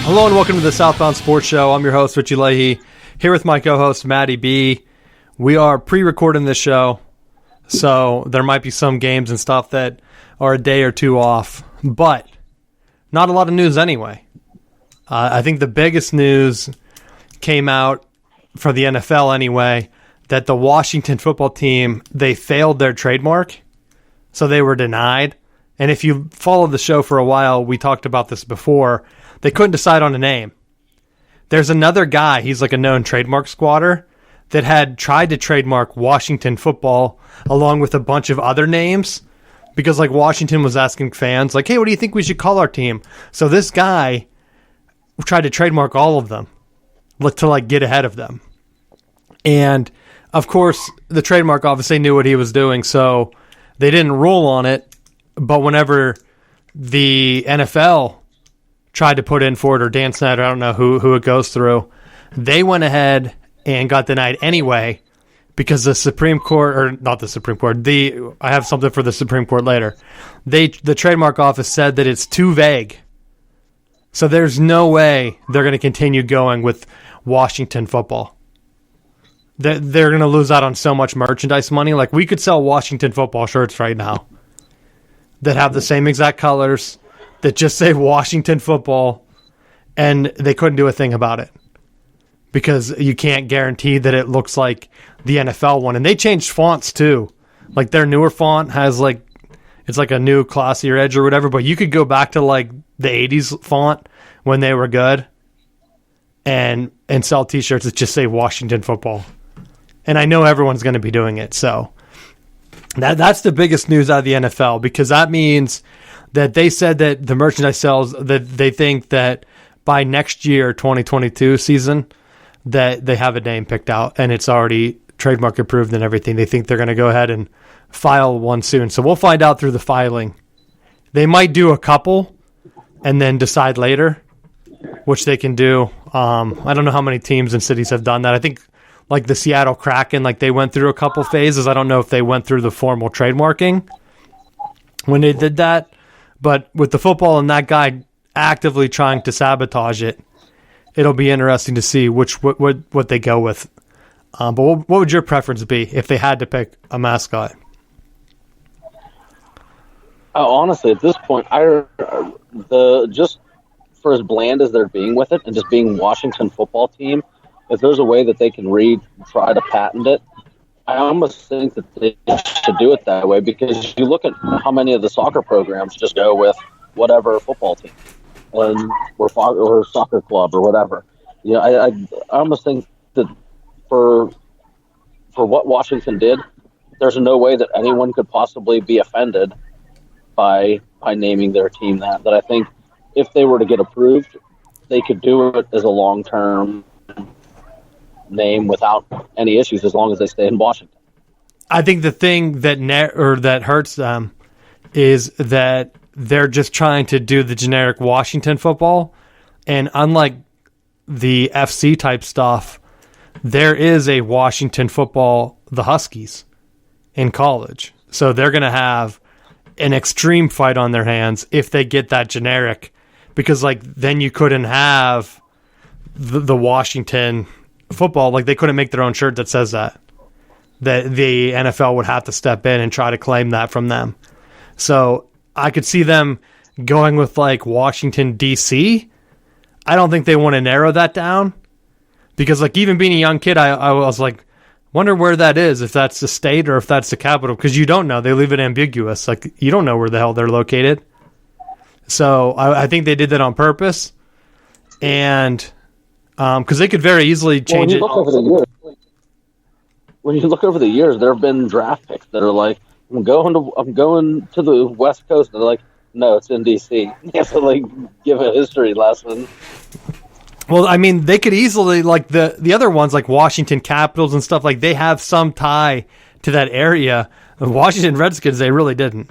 Hello and welcome to the Southbound Sports Show. I'm your host, Richie Leahy, here with my co-host, Maddie B. We are pre-recording this show, so there might be some games and stuff that are a day or two off, but not a lot of news anyway. I think the biggest news came out for the NFL anyway, that the Washington football team, they failed their trademark, so they were denied. And if you followed the show for a while, we talked about this before, they couldn't decide on a name. There's another guy, he's like a known trademark squatter, that had tried to trademark Washington football along with a bunch of other names, because like Washington was asking fans, like, hey, what do you think we should call our team? So this guy tried to trademark all of them, to like get ahead of them. And of course, the trademark office, they knew what he was doing, so they didn't rule on it. But whenever the NFL tried to put in for it, or Dan Snyder, I don't know who it goes through, they went ahead and got denied anyway, because the Supreme Court, or not the Supreme Court, I have something for the Supreme Court later. The trademark office said that it's too vague. So there's no way they're going to continue going with Washington football. They're going to lose out on so much merchandise money. Like, we could sell Washington football shirts right now that have the same exact colors, that just say Washington football, and they couldn't do a thing about it because you can't guarantee that it looks like the NFL one. And they changed fonts too. Like, their newer font has like, it's like a new classier edge or whatever, but you could go back to like the 80s font when they were good and sell t-shirts that just say Washington football. And I know everyone's going to be doing it. So that's the biggest news out of the NFL, because that means that they said that the merchandise sales, that they think that by next year, 2022 season, that they have a name picked out and it's already trademark approved and everything. They think they're going to go ahead and file one soon. So we'll find out through the filing. They might do a couple and then decide later, which they can do. I don't know how many teams and cities have done that. I think like the Seattle Kraken, like they went through a couple phases. I don't know if they went through the formal trademarking when they did that. But with the football and that guy actively trying to sabotage it, it'll be interesting to see what they go with. But what would your preference be if they had to pick a mascot? Honestly, at this point, just for as bland as they're being with it, and just being Washington football team, if there's a way that they can try to patent it, I almost think that they should do it that way, because you look at how many of the soccer programs just go with whatever football team or soccer club or whatever. You know, I almost think that for what Washington did, there's no way that anyone could possibly be offended by naming their team that. That I think if they were to get approved, they could do it as a long-term name without any issues, as long as they stay in Washington. I think the thing that hurts them is that they're just trying to do the generic Washington football, and unlike the FC type stuff, there is a Washington football, the Huskies, in college. So they're going to have an extreme fight on their hands if they get that generic, because like then you couldn't have the Washington football. Like, they couldn't make their own shirt that says that the NFL would have to step in and try to claim that from them. So I could see them going with like Washington DC. I don't think they want to narrow that down, because like even being a young kid, I was like, wonder where that is, if that's the state or if that's the capital, because you don't know. They leave it ambiguous. Like, you don't know where the hell they're located. So I think they did that on purpose, and because they could very easily change it. When you look over the years, there have been draft picks that are like, I'm going to the West Coast, and they're like, no, it's in DC. You have to like give a history lesson. Well, I mean, they could easily, like the other ones, like Washington Capitals and stuff, like they have some tie to that area. The Washington Redskins, they really didn't.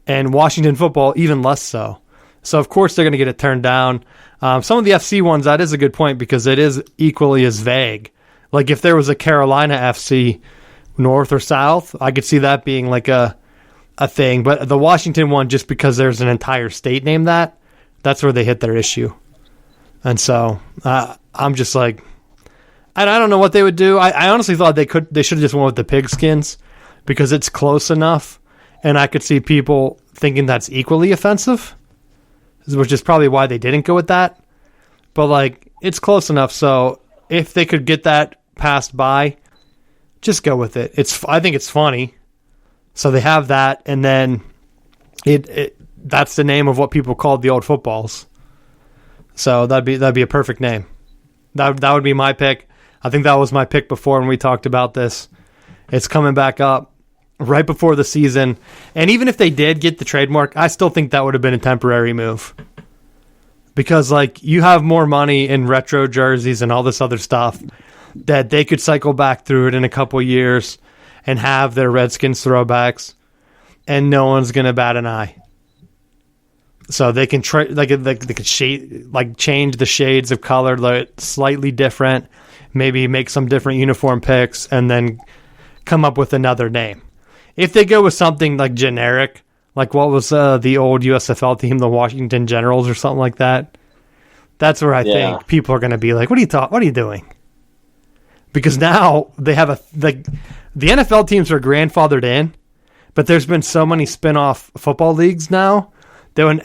And Washington football, even less so. So, of course, they're going to get it turned down. Some of the FC ones, that is a good point, because it is equally as vague. Like, if there was a Carolina FC North or South, I could see that being like a thing. But the Washington one, just because there's an entire state named that, that's where they hit their issue. And so I'm just like, I don't know what they would do. I honestly thought they should have just went with the pigskins because it's close enough, and I could see people thinking that's equally offensive, which is probably why they didn't go with that. But like, it's close enough, so if they could get that passed by, just go with it. I think it's funny. So they have that, and then that's the name of what people called the old footballs. So that'd be a perfect name. That would be my pick. I think that was my pick before when we talked about this. It's coming back up right before the season. And even if they did get the trademark, I still think that would have been a temporary move. Because like, you have more money in retro jerseys and all this other stuff that they could cycle back through it in a couple years and have their Redskins throwbacks, and no one's going to bat an eye. So they can they could change the shades of color, like slightly different, maybe make some different uniform picks, and then come up with another name. If they go with something like generic, like what was the old USFL team, the Washington Generals or something like that, that's where I think people are going to be like, what are you doing? Because now they have the NFL teams are grandfathered in, but there's been so many spin-off football leagues now that when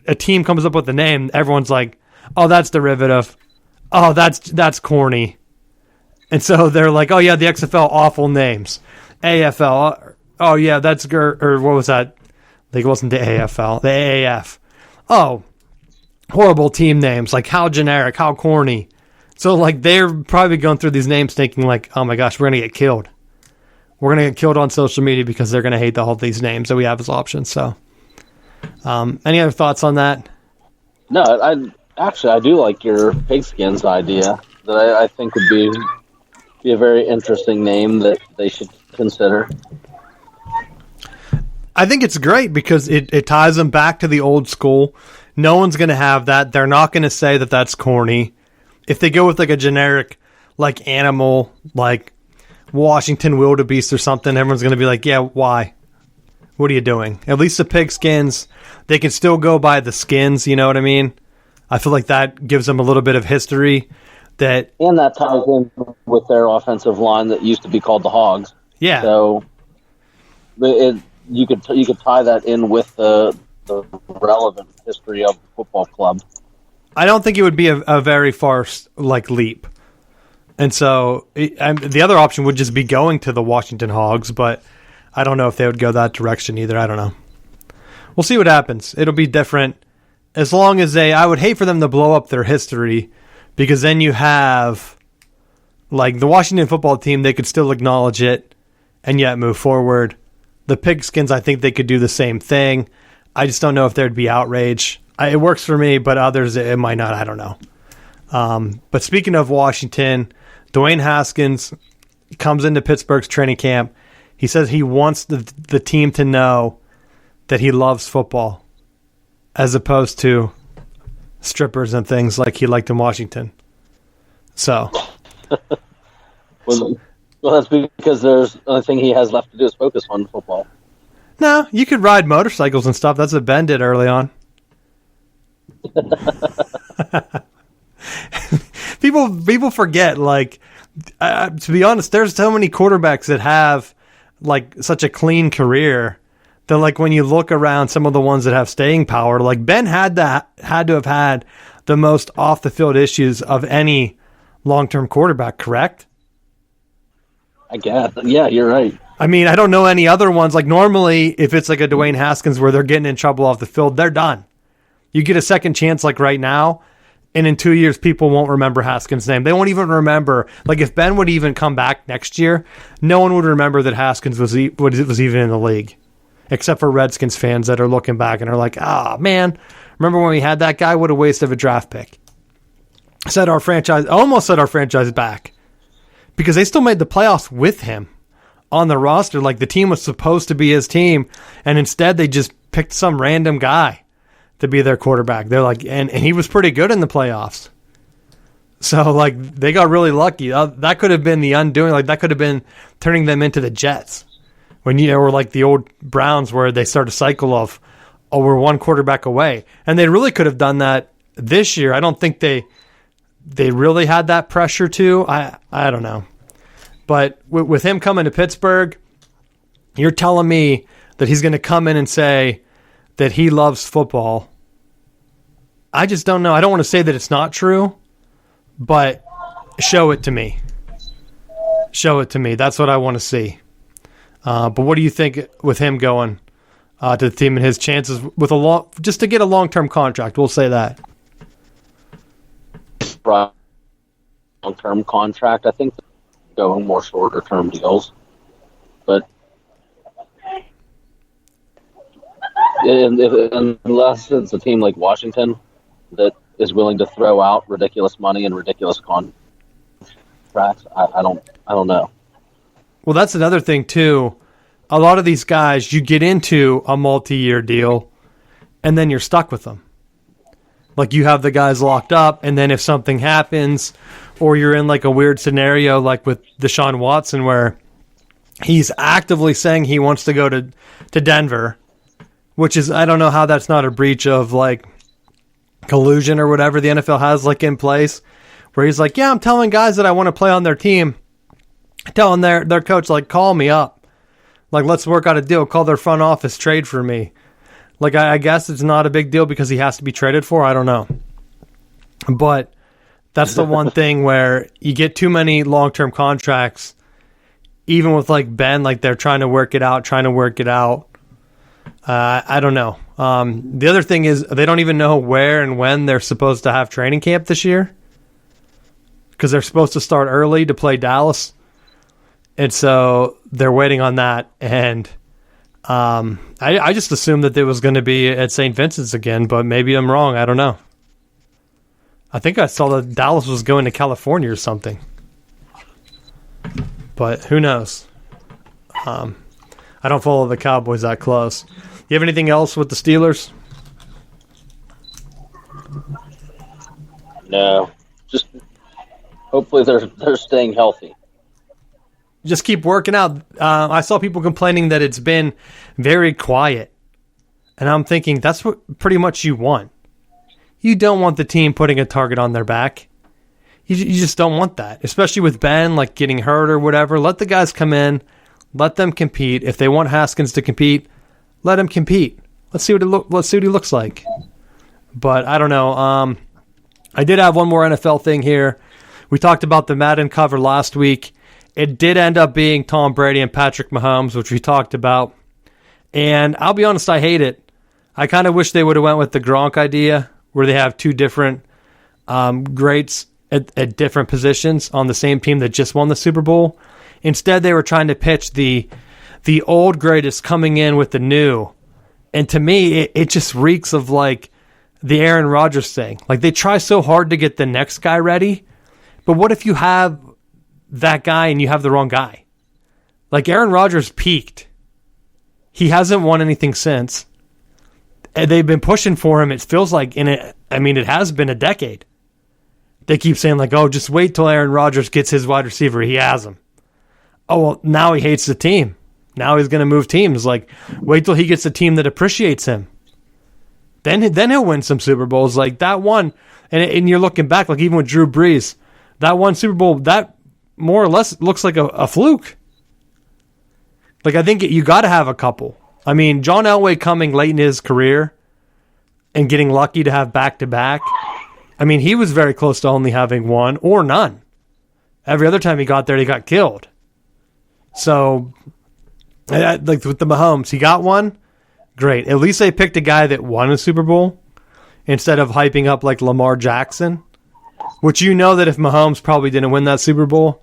a team comes up with a name, everyone's like, oh, that's derivative. Oh, that's corny. And so they're like, oh, yeah, the XFL, awful names. AFL, oh, yeah, that's or what was that? Like, it wasn't the AFL, the AAF. Oh, horrible team names. Like, how generic, how corny. So, like, they're probably going through these names thinking, like, oh, my gosh, we're going to get killed. We're going to get killed on social media because they're going to hate all these names that we have as options. So, any other thoughts on that? No, I do like your pigskins idea. That I think would be a very interesting name that they should consider. I think it's great because it ties them back to the old school. No one's going to have that. They're not going to say that that's corny. If they go with like a generic, like animal, like Washington wildebeest or something, everyone's going to be like, yeah, why? What are you doing? At least the pigskins, they can still go by the skins, you know what I mean? I feel like that gives them a little bit of history. And that ties in with their offensive line that used to be called the Hogs. Yeah. So you could tie that in with the relevant history of the football club. I don't think it would be a very far leap. And so the other option would just be going to the Washington Hogs, but I don't know if they would go that direction either. I don't know. We'll see what happens. It'll be different. As long as I would hate for them to blow up their history, because then you have, like, the Washington football team, they could still acknowledge it and yet move forward. The pigskins, I think they could do the same thing. I just don't know if there'd be outrage. It works for me, but others, it might not. I don't know. But speaking of Washington, Dwayne Haskins comes into Pittsburgh's training camp. He says he wants the team to know that he loves football as opposed to strippers and things like he liked in Washington. So. Well, that's because there's the only thing he has left to do is focus on football. No, you could ride motorcycles and stuff. That's what Ben did early on. People forget, like, to be honest, there's so many quarterbacks that have like such a clean career that, like, when you look around some of the ones that have staying power, like Ben had to have had the most off the field issues of any long-term quarterback, correct? I guess. Yeah, you're right. I mean, I don't know any other ones. Like, normally, if it's like a Dwayne Haskins where they're getting in trouble off the field, they're done. You get a second chance like right now, and in 2 years, people won't remember Haskins' name. They won't even remember. Like, if Ben would even come back next year, no one would remember that Haskins was even in the league, except for Redskins fans that are looking back and are like, ah, man, remember when we had that guy? What a waste of a draft pick. Almost set our franchise back because they still made the playoffs with him on the roster. Like, the team was supposed to be his team, and instead they just picked some random guy to be their quarterback. They're like, and he was pretty good in the playoffs. So, like, they got really lucky. That could have been the undoing. Like, that could have been turning them into the Jets. When, we're like the old Browns where they start a cycle of, oh, we're one quarterback away. And they really could have done that this year. I don't think they they really had that pressure too. I don't know. But with him coming to Pittsburgh, you're telling me that he's going to come in and say that he loves football. I just don't know. I don't want to say that it's not true, but show it to me. Show it to me. That's what I want to see. But what do you think with him going to the team and his chances with just to get a long-term contract? We'll say that. Long-term contract. I think going more shorter-term deals, but unless it's a team like Washington that is willing to throw out ridiculous money and ridiculous contracts, I don't know. Well, that's another thing too. A lot of these guys, you get into a multi-year deal, and then you're stuck with them. Like you have the guys locked up, and then if something happens, or you're in like a weird scenario like with Deshaun Watson where he's actively saying he wants to go to Denver, which is, I don't know how that's not a breach of like collusion or whatever the NFL has like in place, where he's like, yeah, I'm telling guys that I want to play on their team, telling their coach, like, call me up. Like, let's work out a deal. Call their front office, trade for me. Like, I guess it's not a big deal because he has to be traded for. I don't know. But that's the one thing where you get too many long-term contracts, even with, like, Ben, like, they're trying to work it out. I don't know. The other thing is they don't even know where and when they're supposed to have training camp this year because they're supposed to start early to play Dallas. And so they're waiting on that. And I just assumed that it was going to be at St. Vincent's again, but maybe I'm wrong. I don't know. I think I saw that Dallas was going to California or something. But who knows? I don't follow the Cowboys that close. You have anything else with the Steelers? No. Just hopefully they're staying healthy. Just keep working out. I saw people complaining that it's been very quiet. And I'm thinking that's what pretty much you want. You don't want the team putting a target on their back. You just don't want that. Especially with Ben, like getting hurt or whatever. Let the guys come in. Let them compete. If they want Haskins to compete, let him compete. Let's see what he looks like. But I don't know. I did have one more NFL thing here. We talked about the Madden cover last week. It did end up being Tom Brady and Patrick Mahomes, which we talked about. And I'll be honest, I hate it. I kind of wish they would have went with the Gronk idea, where they have two different greats at different positions on the same team that just won the Super Bowl. Instead, they were trying to pitch the old greatest coming in with the new. And to me, it just reeks of like the Aaron Rodgers thing. Like they try so hard to get the next guy ready. But what if you have that guy and you have the wrong guy? Like Aaron Rodgers peaked. He hasn't won anything since. And they've been pushing for him. It feels like it has been a decade. They keep saying like, oh, just wait till Aaron Rodgers gets his wide receiver. He has him. Oh, well, now he hates the team. Now he's going to move teams. Like, wait till he gets a team that appreciates him. Then he'll win some Super Bowls. Like that one, and you're looking back, like even with Drew Brees, that one Super Bowl, that more or less looks like a fluke. Like I think you got to have a couple. I mean, John Elway coming late in his career and getting lucky to have back-to-back. I mean, he was very close to only having one or none. Every other time he got there, he got killed. So, like with the Mahomes, he got one. Great. At least they picked a guy that won a Super Bowl instead of hyping up like Lamar Jackson, which you know that if Mahomes probably didn't win that Super Bowl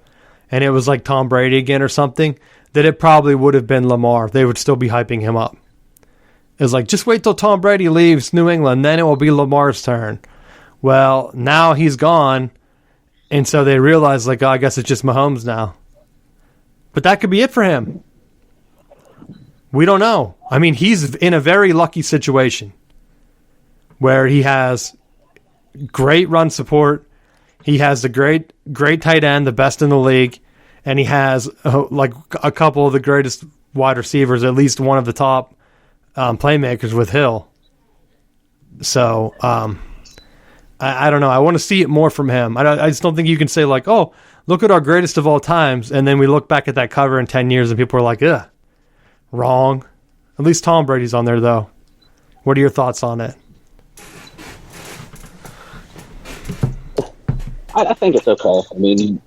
and it was like Tom Brady again or something, that it probably would have been Lamar. They would still be hyping him up. It's like, just wait till Tom Brady leaves New England, then it will be Lamar's turn. Well, now he's gone, and so they realize, like, oh, I guess it's just Mahomes now. But that could be it for him. We don't know. I mean, he's in a very lucky situation where he has great run support. He has the great tight end, the best in the league. And he has like a couple of the greatest wide receivers, at least one of the top playmakers with Hill. So I don't know. I want to see it more from him. I just don't think you can say like, oh, look at our greatest of all times, and then we look back at that cover in 10 years and people are like, ugh, wrong. At least Tom Brady's on there, though. What are your thoughts on it? I think it's okay. I mean,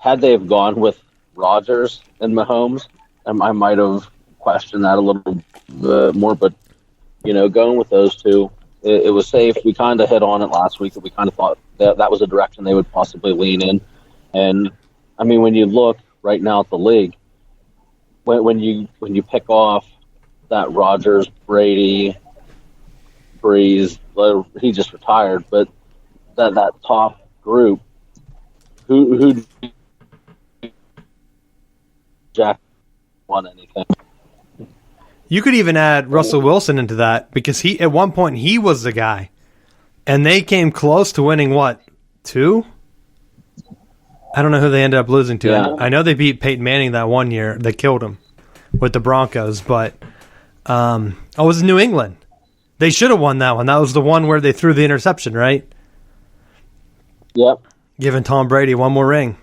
had they have gone with Rodgers and Mahomes, I might have questioned that a little bit more. But, going with those two, it was safe. We kind of hit on it last week that we kind of thought that was a direction they would possibly lean in. And, I mean, when you look right now at the league, when you pick off that Rodgers, Brady, Breeze, he just retired, but that top group, who Jack won anything? You could even add Russell Wilson into that because at one point he was the guy, and they came close to winning what, 2? I don't know who they ended up losing to. Yeah. I know they beat Peyton Manning that one year. They killed him with the Broncos, but it was New England. They should have won that one. That was the one where they threw the interception, right? Yep. Giving Tom Brady one more ring.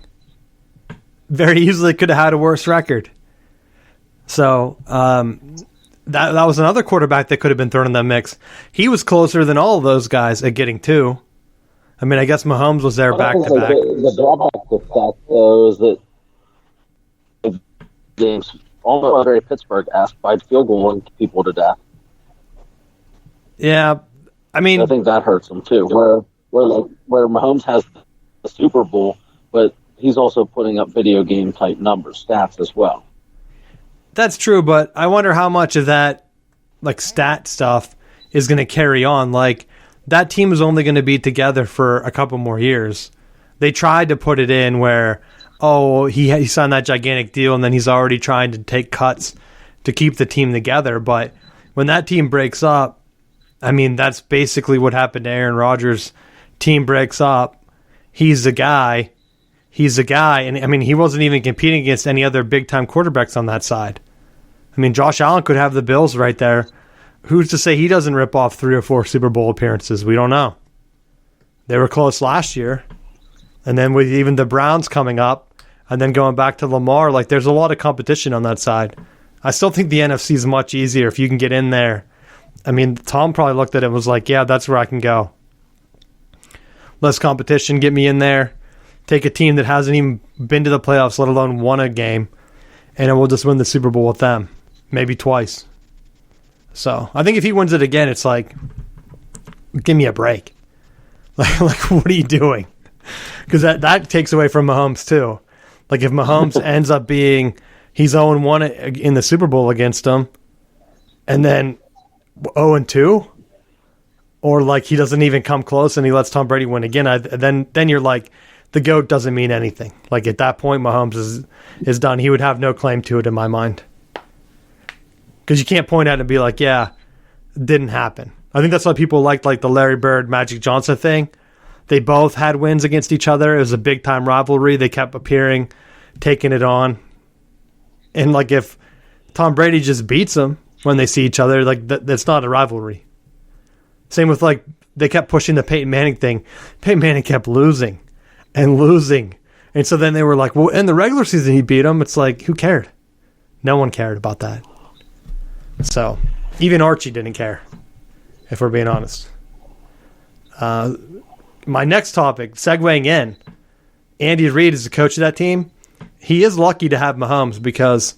Very easily could have had a worse record. So that was another quarterback that could have been thrown in that mix. He was closer than all of those guys at getting 2. I mean, I guess Mahomes was there back to back. The drawback with that, though, is that games almost very Pittsburgh-esque by field goaling people to death. Yeah, I mean, I think that hurts them too. Where Mahomes has the Super Bowl, but he's also putting up video game type numbers, stats as well. That's true, but I wonder how much of that, like, stat stuff is going to carry on. Like, that team is only going to be together for a couple more years. They tried to put it in where, oh, he signed that gigantic deal, and then he's already trying to take cuts to keep the team together. But when that team breaks up, I mean, that's basically what happened to Aaron Rodgers. Team breaks up. He's the guy. And, I mean, he wasn't even competing against any other big-time quarterbacks on that side. I mean, Josh Allen could have the Bills right there. Who's to say he doesn't rip off 3 or 4 Super Bowl appearances? We don't know. They were close last year. And then with even the Browns coming up and then going back to Lamar, like, there's a lot of competition on that side. I still think the NFC is much easier if you can get in there. I mean, Tom probably looked at it and was like, yeah, that's where I can go. Less competition, get me in there. Take a team that hasn't even been to the playoffs, let alone won a game, and then we'll just win the Super Bowl with them. Maybe twice. So, I think if he wins it again, it's like, give me a break. Like what are you doing? Because that takes away from Mahomes, too. Like, if Mahomes ends up being, he's 0-1 in the Super Bowl against them, and then 0-2, or like he doesn't even come close and he lets Tom Brady win again, then you're like, the GOAT doesn't mean anything. Like, at that point, Mahomes is done. He would have no claim to it in my mind. Because you can't point at it and be like, yeah, it didn't happen. I think that's why people liked like the Larry Bird, Magic Johnson thing. They both had wins against each other. It was a big-time rivalry. They kept appearing, taking it on. And like, if Tom Brady just beats them when they see each other, like, that's not a rivalry. Same with, like, they kept pushing the Peyton Manning thing. Peyton Manning kept losing. And so then they were like, well, in the regular season he beat him. It's like, who cared? No one cared about that. So, even Archie didn't care, if we're being honest. My next topic, segueing in, Andy Reid is the coach of that team. He is lucky to have Mahomes because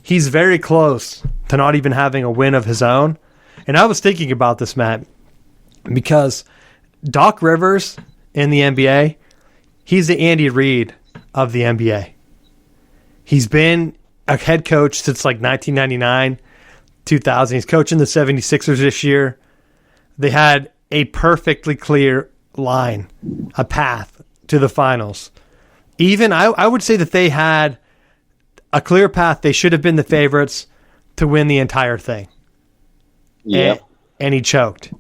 he's very close to not even having a win of his own. And I was thinking about this, Matt, because Doc Rivers in the NBA, he's the Andy Reid of the NBA. He's been a head coach since like 1999, 2000. He's coaching the 76ers this year. They had a perfectly clear line, a path to the finals. Even I would say that they had a clear path. They should have been the favorites to win the entire thing. Yeah. And he choked.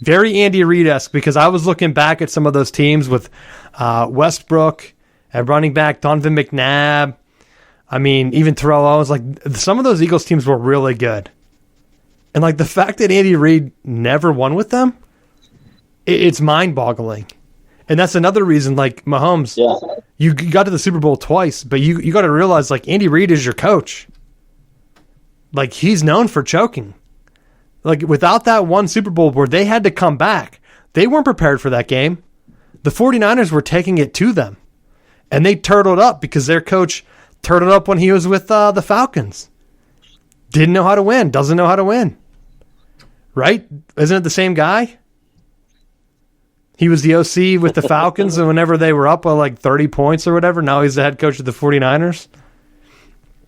Very Andy Reid-esque, because I was looking back at some of those teams with Westbrook at running back, Donovan McNabb. I mean, even Terrell Owens. Like, some of those Eagles teams were really good. And like, the fact that Andy Reid never won with them, it's mind-boggling. And that's another reason, like Mahomes, you got to the Super Bowl twice, but you got to realize, like, Andy Reid is your coach. Like, he's known for choking. Like, without that one Super Bowl where they had to come back, they weren't prepared for that game. The 49ers were taking it to them. And they turtled up because their coach turtled up when he was with the Falcons. Didn't know how to win. Doesn't know how to win. Right? Isn't it the same guy? He was the OC with the Falcons, and whenever they were up by like 30 points or whatever, now he's the head coach of the 49ers.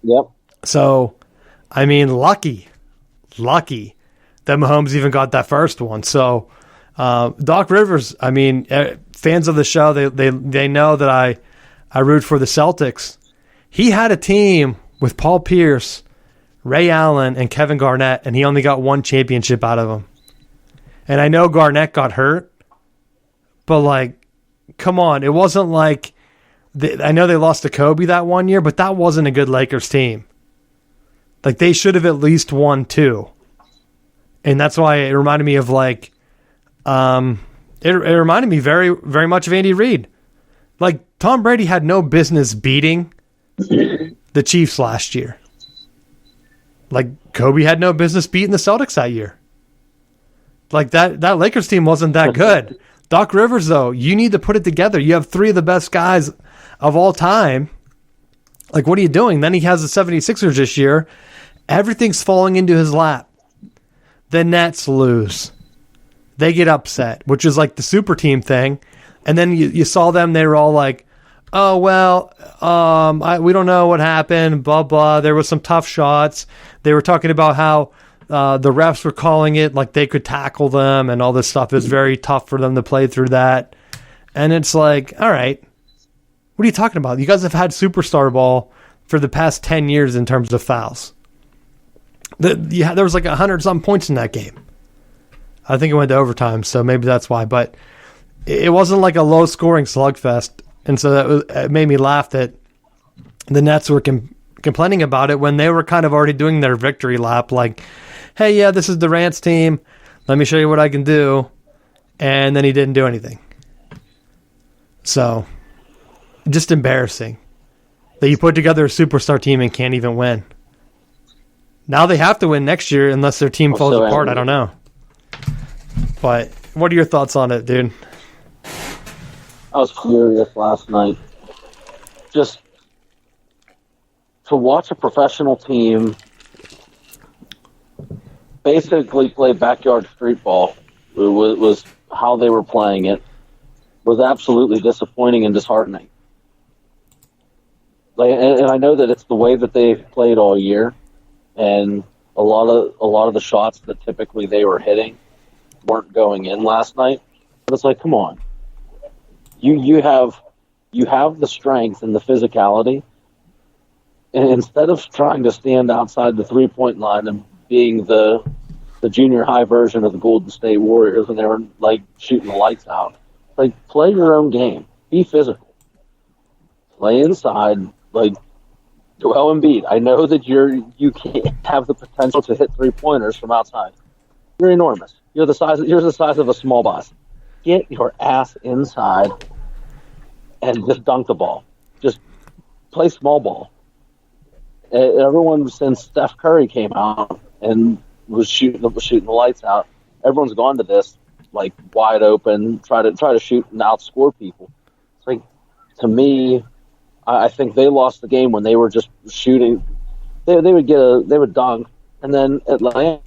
Yep. So, I mean, lucky that Mahomes even got that first one. So, Doc Rivers, I mean, fans of the show, they know that I root for the Celtics. He had a team with Paul Pierce, Ray Allen, and Kevin Garnett, and he only got one championship out of them. And I know Garnett got hurt, but, like, come on. It wasn't like I know they lost to Kobe that one year, but that wasn't a good Lakers team. Like, they should have at least won two. And that's why it reminded me of, like, it reminded me very, very much of Andy Reid. Like, Tom Brady had no business beating the Chiefs last year. Like, Kobe had no business beating the Celtics that year. Like, that Lakers team wasn't that good. Doc Rivers, though, you need to put it together. You have three of the best guys of all time. Like, what are you doing? Then he has the 76ers this year. Everything's falling into his lap. The Nets lose. They get upset, which is like the super team thing. And then you saw them, they were all like, oh, well, we don't know what happened, blah, blah. There was some tough shots. They were talking about how the refs were calling it like they could tackle them and all this stuff. It was very tough for them to play through that. And it's like, all right, what are you talking about? You guys have had superstar ball for the past 10 years in terms of fouls. There was like 100-something points in that game. I think it went to overtime, so maybe that's why. But it wasn't like a low-scoring slugfest. And so it made me laugh that the Nets were complaining about it when they were kind of already doing their victory lap. Like, hey, yeah, this is Durant's team. Let me show you what I can do. And then he didn't do anything. So, just embarrassing that you put together a superstar team and can't even win. Now they have to win next year unless their team falls apart. I don't know. But what are your thoughts on it, dude? I was furious last night. Just to watch a professional team basically play backyard street ball was how they were playing it. Was absolutely disappointing and disheartening. And I know that it's the way that they've played all year, and a lot of the shots that typically they were hitting weren't going in last night. But it's like, come on, you have the strength and the physicality, and instead of trying to stand outside the 3-point line and being the junior high version of the Golden State Warriors when they were like shooting the lights out, like, play your own game, be physical, play inside. Like, Joel Embiid, I know that you can't have the potential to hit 3-pointers from outside. You're enormous. You're the size of a small boss. Get your ass inside and just dunk the ball. Just play small ball. Everyone since Steph Curry came out and was shooting the lights out, everyone's gone to this like wide open, try to shoot and outscore people. It's like, to me, I think they lost the game when they were just shooting. They would dunk, and then Atlanta,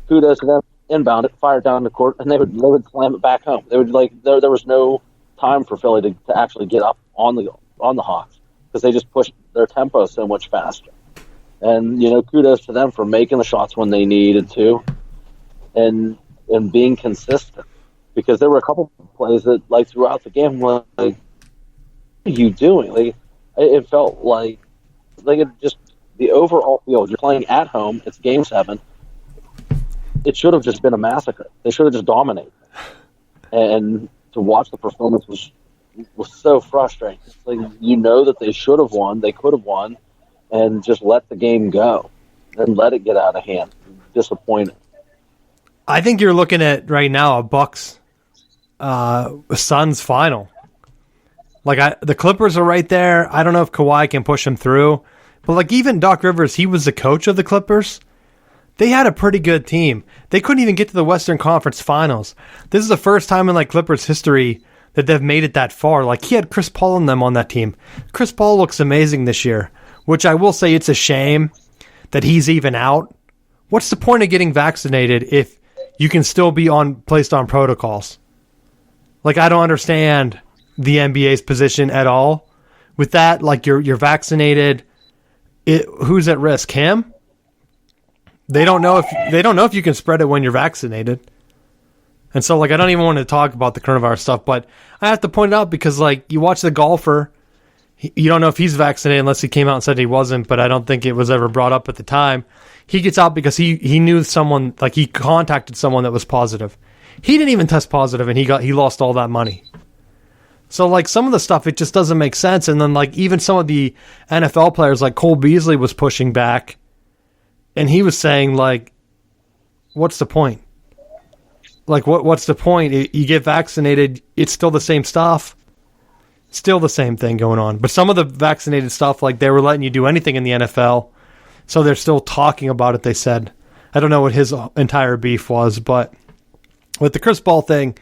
kudos to them, inbound it, fire it down the court, and they would slam it back home. They would there was no time for Philly to actually get up on the Hawks because they just pushed their tempo so much faster. And kudos to them for making the shots when they needed to, and being consistent, because there were a couple of plays that like throughout the game were like, what are you doing? Like, it felt like it just, the overall field, you're playing at home, it's game 7. It should have just been a massacre. They should have just dominated. And to watch the performance was so frustrating. It's like, that they should have won, they could have won, and just let the game go and let it get out of hand. Disappointing. I think you're looking at right now a Bucks Suns final. Like the Clippers are right there. I don't know if Kawhi can push them through, but like even Doc Rivers, he was the coach of the Clippers. They had a pretty good team. They couldn't even get to the Western Conference Finals. This is the first time in like Clippers history that they've made it that far. Like he had Chris Paul and them on that team. Chris Paul looks amazing this year, which I will say it's a shame that he's even out. What's the point of getting vaccinated if you can still be placed on protocols? Like I don't understand the NBA's position at all with that. Like you're vaccinated. Who's at risk? Him? They don't know if you can spread it when you're vaccinated. And so like I don't even want to talk about the coronavirus stuff, but I have to point it out because like you watch the golfer, you don't know if he's vaccinated unless he came out and said he wasn't, but I don't think it was ever brought up at the time. He gets out because he knew someone, like he contacted someone that was positive. He didn't even test positive and he lost all that money. So like some of the stuff, it just doesn't make sense. And then like even some of the NFL players like Cole Beasley was pushing back and he was saying like, what's the point? Like what's the point? You get vaccinated, it's still the same stuff. Still the same thing going on. But some of the vaccinated stuff, like they were letting you do anything in the NFL. So they're still talking about it, they said. I don't know what his entire beef was, but with the Chris Paul thing,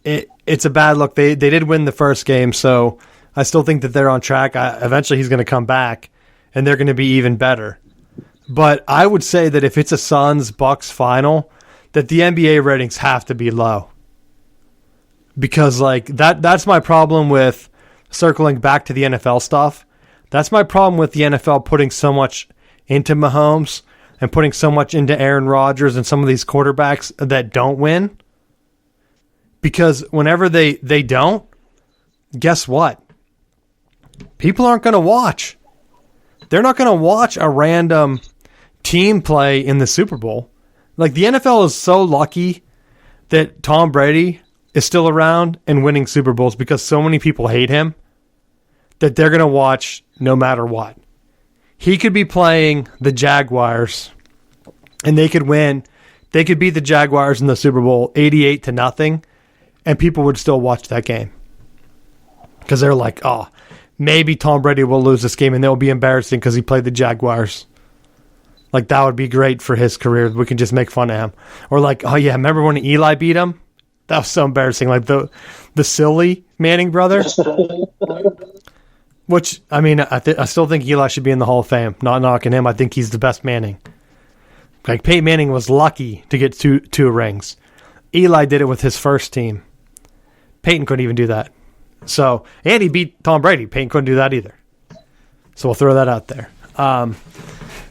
it's a bad look. They did win the first game, so I still think that they're on track. Eventually he's going to come back, and they're going to be even better. But I would say that if it's a Suns-Bucks final, that the NBA ratings have to be low. Because like that's my problem with circling back to the NFL stuff. That's my problem with the NFL putting so much into Mahomes and putting so much into Aaron Rodgers and some of these quarterbacks that don't win. Because whenever they don't, guess what? People aren't going to watch. They're not going to watch a random team play in the Super Bowl. Like the NFL is so lucky that Tom Brady is still around and winning Super Bowls because so many people hate him that they're going to watch no matter what. He could be playing the Jaguars and they could win. They could beat the Jaguars in the Super Bowl 88-0, and people would still watch that game. Because they're like, oh, maybe Tom Brady will lose this game and they'll be embarrassing because he played the Jaguars. Like, that would be great for his career. We can just make fun of him. Or like, oh yeah, remember when Eli beat him? That was so embarrassing. Like the silly Manning brother. Which, I mean, I still think Eli should be in the Hall of Fame. Not knocking him. I think he's the best Manning. Like, Peyton Manning was lucky to get two rings. Eli did it with his first team. Peyton couldn't even do that. So, and he beat Tom Brady. Peyton couldn't do that either. So we'll throw that out there.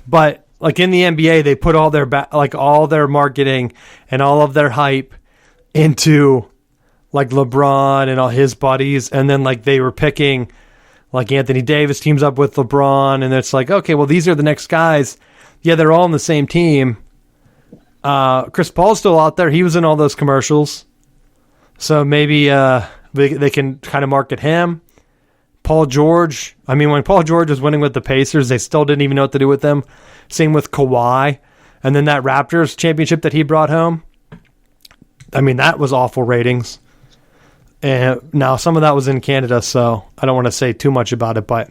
But like in the NBA, they put all their marketing and all of their hype into like LeBron and all his buddies, and then like they were picking like Anthony Davis teams up with LeBron, and it's like, okay, well these are the next guys. Yeah, they're all on the same team. Chris Paul's still out there. He was in all those commercials, so maybe they can kind of market him. Paul George. I mean, when Paul George was winning with the Pacers, they still didn't even know what to do with him. Same with Kawhi, and then that Raptors championship that he brought home. I mean, that was awful ratings. And now some of that was in Canada, so I don't want to say too much about it, but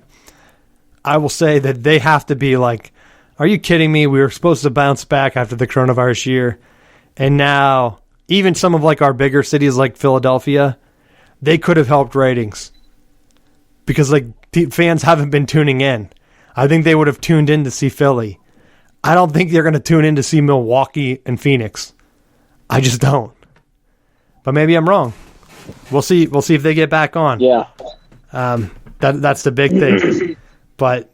I will say that they have to be like, are you kidding me? We were supposed to bounce back after the coronavirus year. And now even some of like our bigger cities like Philadelphia, they could have helped ratings because like fans haven't been tuning in. I think they would have tuned in to see Philly. I don't think they're going to tune in to see Milwaukee and Phoenix. I just don't. But maybe I'm wrong. We'll see. We'll see if they get back on. Yeah. That's the big thing. But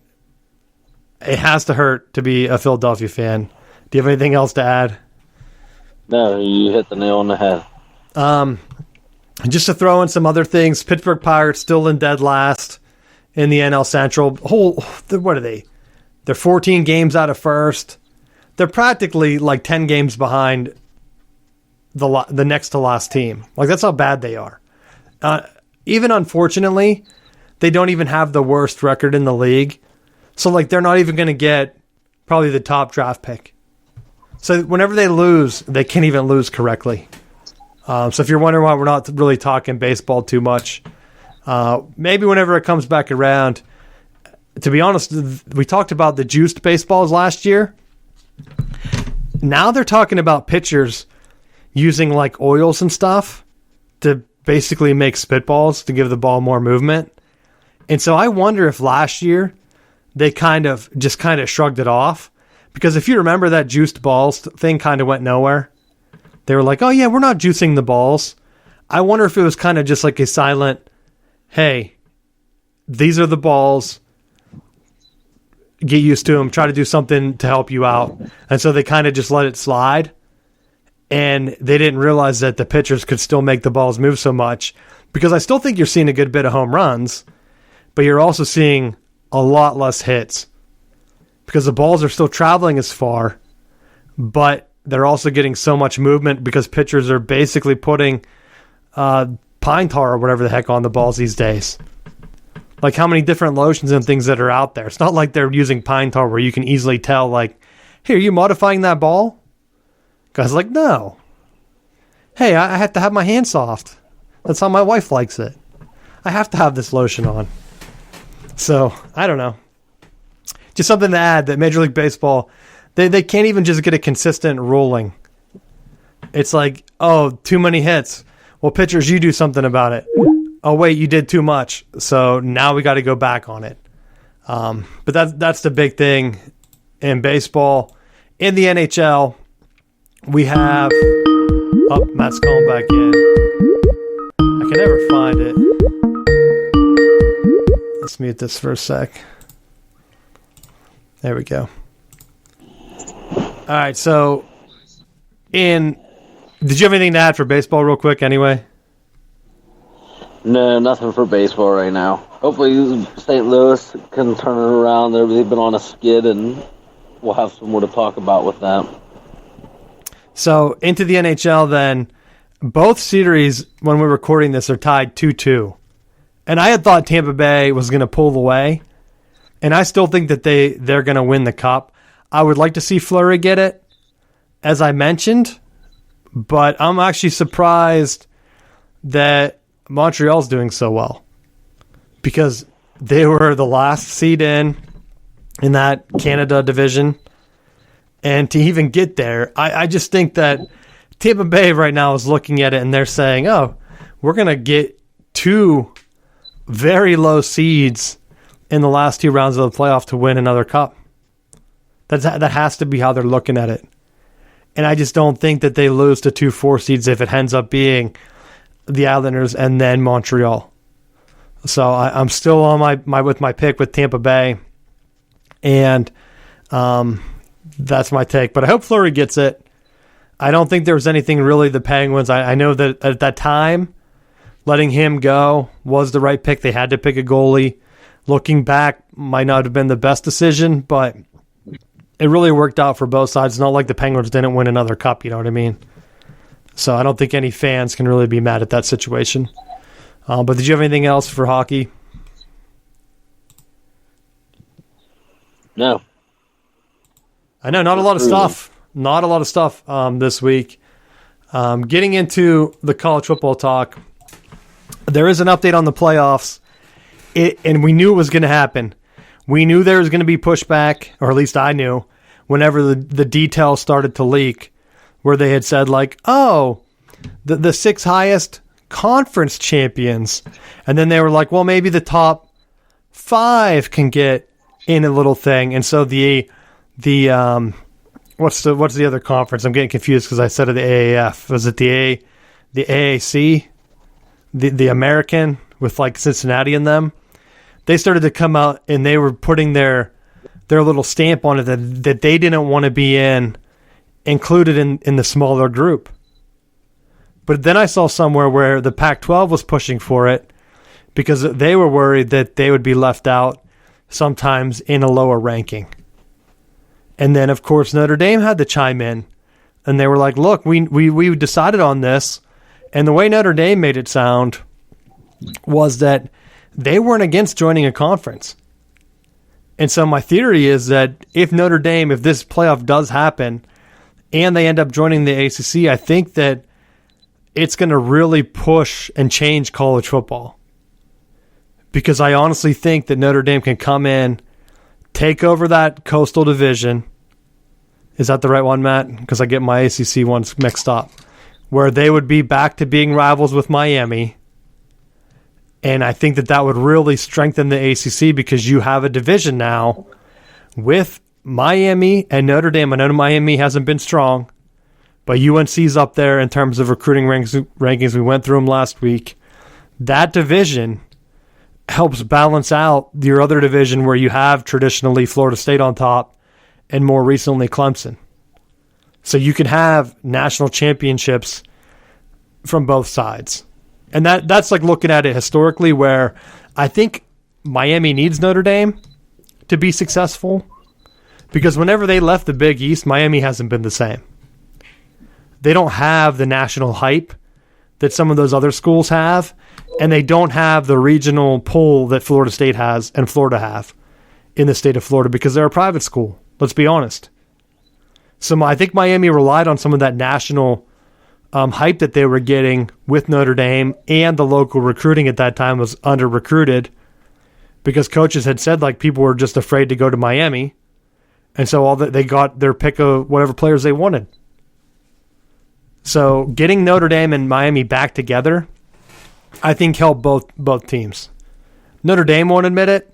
it has to hurt to be a Philadelphia fan. Do you have anything else to add? No, you hit the nail on the head. Just to throw in some other things, Pittsburgh Pirates still in dead last in the NL Central. What are they? They're 14 games out of first. They're practically like 10 games behind the next to last team. Like, that's how bad they are. Even unfortunately, they don't even have the worst record in the league. So like they're not even going to get probably the top draft pick. So whenever they lose, they can't even lose correctly. So if you're wondering why we're not really talking baseball too much, maybe whenever it comes back around, to be honest, we talked about the juiced baseballs last year. Now they're talking about pitchers using like oils and stuff to basically make spitballs to give the ball more movement. And so I wonder if last year they kind of shrugged it off, because if you remember, that juiced balls thing kind of went nowhere. They were like, oh yeah, we're not juicing the balls. I wonder if it was kind of just like a silent, hey, these are the balls, get used to them, try to do something to help you out. And so they kind of just let it slide. And they didn't realize that the pitchers could still make the balls move so much, because I still think you're seeing a good bit of home runs, but you're also seeing a lot less hits because the balls are still traveling as far, but they're also getting so much movement because pitchers are basically putting pine tar or whatever the heck on the balls these days. Like, how many different lotions and things that are out there? It's not like they're using pine tar where you can easily tell, like, hey, are you modifying that ball? Guy's like, no. Hey, I have to have my hand soft. That's how my wife likes it. I have to have this lotion on. So, I don't know. Just something to add, that Major League Baseball, they can't even just get a consistent ruling. It's like, oh, too many hits. Well, pitchers, you do something about it. Oh, wait, you did too much. So now we got to go back on it. But that's the big thing in baseball. In the NHL, we have... Oh, Matt's calling back in. I can never find it. Let's mute this for a sec. There we go. All right, so did you have anything to add for baseball real quick anyway? No, nothing for baseball right now. Hopefully St. Louis can turn it around. They've been on a skid, and we'll have some more to talk about with that. So into the NHL then, both series, when we're recording this, are tied 2-2. And I had thought Tampa Bay was going to pull away, and I still think that they're going to win the Cup. I would like to see Fleury get it, as I mentioned, but I'm actually surprised that Montreal's doing so well, because they were the last seed in that Canada division. And to even get there, I just think that Tampa Bay right now is looking at it and they're saying, oh, we're going to get 2 very low seeds in the last 2 rounds of the playoff to win another cup. That has to be how they're looking at it. And I just don't think that they lose to 2 4 seeds if it ends up being the Islanders and then Montreal. So I'm still on my pick with Tampa Bay. And that's my take. But I hope Fleury gets it. I don't think there was anything really the Penguins. I know that at that time, letting him go was the right pick. They had to pick a goalie. Looking back, might not have been the best decision, but it really worked out for both sides. It's not like the Penguins didn't win another cup, you know what I mean? So I don't think any fans can really be mad at that situation. But did you have anything else for hockey? No. I know, not a lot of stuff. Not a lot of stuff this week. Getting into the college football talk, there is an update on the playoffs, and we knew it was going to happen. We knew there was going to be pushback, or at least I knew, whenever the details started to leak, where they had said, like, oh, the 6 highest conference champions. And then they were like, well, maybe the top 5 can get in a little thing. And so the what's the other conference? I'm getting confused because I said of the AAF. Was it the AAC? The American with like Cincinnati in them? They started to come out and they were putting their little stamp on it that they didn't want to be included in the smaller group. But then I saw somewhere where the Pac-12 was pushing for it because they were worried that they would be left out sometimes in a lower ranking. And then, of course, Notre Dame had to chime in. And they were like, look, we decided on this. And the way Notre Dame made it sound was that they weren't against joining a conference. And so my theory is that if this playoff does happen, and they end up joining the ACC, I think that it's going to really push and change college football. Because I honestly think that Notre Dame can come in, take over that Coastal Division. Is that the right one, Matt? Because I get my ACC ones mixed up. Where they would be back to being rivals with Miami. And I think that would really strengthen the ACC because you have a division now with Miami and Notre Dame. I know Miami hasn't been strong, but UNC's up there in terms of recruiting rankings. We went through them last week. That division helps balance out your other division where you have traditionally Florida State on top and more recently Clemson. So you can have national championships from both sides. And that's like looking at it historically where I think Miami needs Notre Dame to be successful because whenever they left the Big East, Miami hasn't been the same. They don't have the national hype that some of those other schools have, and they don't have the regional pull that Florida State has and Florida have in the state of Florida because they're a private school. Let's be honest. So I think Miami relied on some of that national hype that they were getting with Notre Dame, and the local recruiting at that time was under-recruited because coaches had said like people were just afraid to go to Miami, and so they got their pick of whatever players they wanted. So getting Notre Dame and Miami back together, I think helped both teams. Notre Dame won't admit it,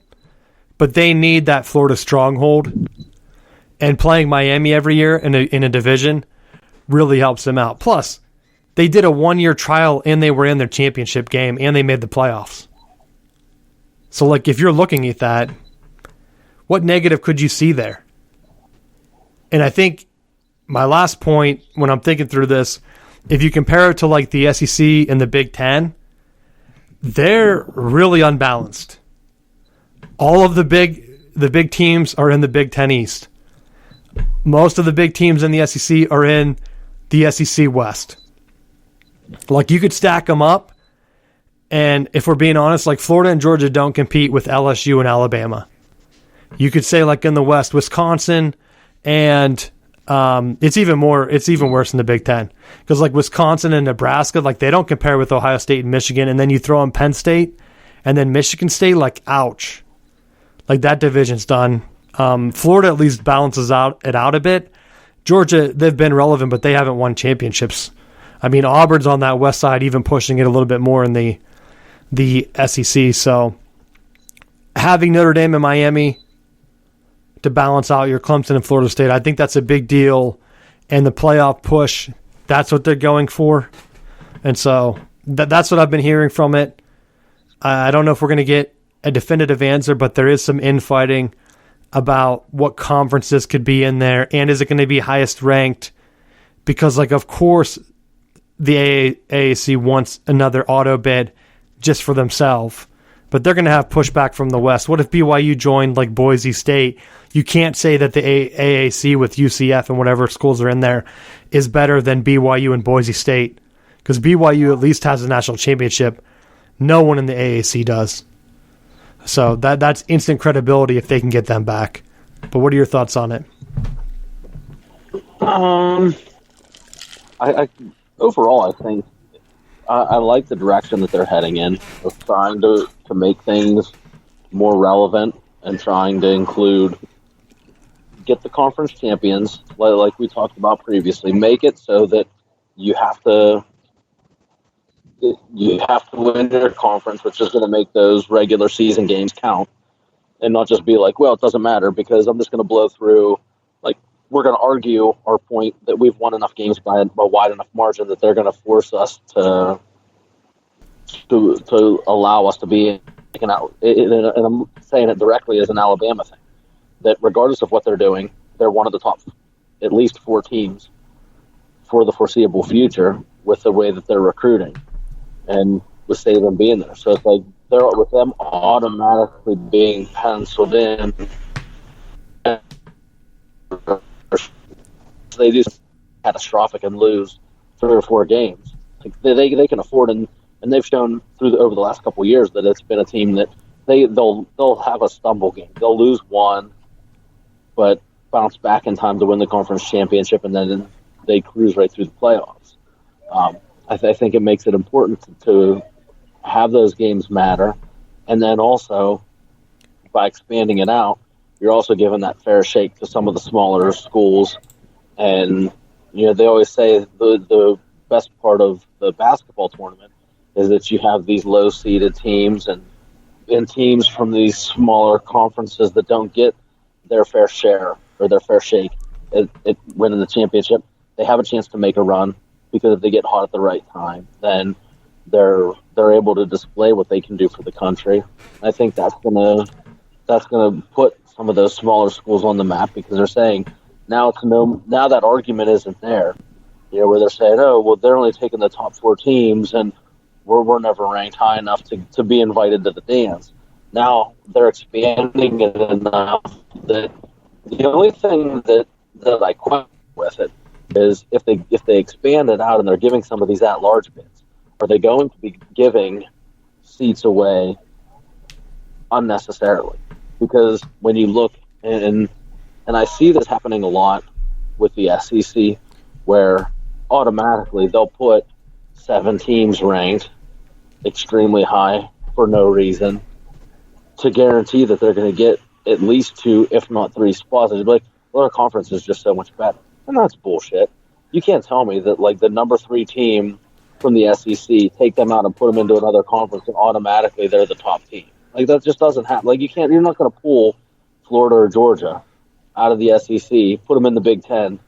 but they need that Florida stronghold, and playing Miami every year in a division really helps them out. Plus, they did a 1-year trial and they were in their championship game and they made the playoffs. So, like, if you're looking at that, what negative could you see there? And I think my last point when I'm thinking through this, if you compare it to like the SEC and the Big Ten, they're really unbalanced. All of the big teams are in the Big Ten East. Most of the big teams in the SEC are in the SEC West. Like, you could stack them up, and if we're being honest, like Florida and Georgia don't compete with LSU and Alabama. You could say like in the West, Wisconsin, and it's even worse in the Big Ten because like Wisconsin and Nebraska, like they don't compare with Ohio State and Michigan, and then you throw in Penn State and then Michigan State, like ouch, like that division's done. Florida at least balances it out a bit. Georgia, they've been relevant, but they haven't won championships. I mean, Auburn's on that west side, even pushing it a little bit more in the SEC. So having Notre Dame and Miami to balance out your Clemson and Florida State, I think that's a big deal. And the playoff push, that's what they're going for. And so that's what I've been hearing from it. I don't know if we're going to get a definitive answer, but there is some infighting about what conferences could be in there, and is it going to be highest ranked? Because, like, of course, the AAC wants another auto bid just for themselves, but they're going to have pushback from the West. What if BYU joined, like, Boise State? You can't say that the AAC with UCF and whatever schools are in there is better than BYU and Boise State, because BYU at least has a national championship. No one in the AAC does. So that's instant credibility if they can get them back. But what are your thoughts on it? I overall, I think I like the direction that they're heading in of trying to make things more relevant and trying to get the conference champions, like we talked about previously, make it so that you have to win your conference, which is going to make those regular season games count, and not just be like, well, it doesn't matter because I'm just going to blow through. Like, we're going to argue our point that we've won enough games by a wide enough margin that they're going to force us to allow us to be taken out. And I'm saying it directly as an Alabama thing, that regardless of what they're doing, they're one of the top at least 4 teams for the foreseeable future with the way that they're recruiting and with Saban being there. So it's like they're with them automatically being penciled in. They do catastrophic and lose 3 or 4 games. Like they can afford, and they've shown over the last couple of years that it's been a team that they'll have a stumble game. They'll lose one, but bounce back in time to win the conference championship, and then they cruise right through the playoffs. I think it makes it important to have those games matter, and then also by expanding it out, you're also giving that fair shake to some of the smaller schools. And they always say the best part of the basketball tournament is that you have these low-seeded teams and teams from these smaller conferences that don't get their fair share or their fair shake at winning the championship. They have a chance to make a run because if they get hot at the right time, then they're able to display what they can do for the country. I think that's gonna put some of those smaller schools on the map because they're saying now that argument isn't there. Where they're saying, oh, well, they're only taking the top 4 teams and we're never ranked high enough to be invited to the dance. Now they're expanding it enough that the only thing that I question with it is if they expand it out and they're giving some of these at-large bids, are they going to be giving seats away unnecessarily? Because when you look, and I see this happening a lot with the SEC, where automatically they'll put 7 teams ranked extremely high for no reason to guarantee that they're going to get at least 2, if not 3 spots. They'll be like, well, our conference is just so much better. And that's bullshit. You can't tell me that, like, the number 3 team from the SEC, take them out and put them into another conference and automatically they're the top team. Like, that just doesn't happen. Like, you're not going to pull Florida or Georgia out of the SEC, put them in the Big Ten,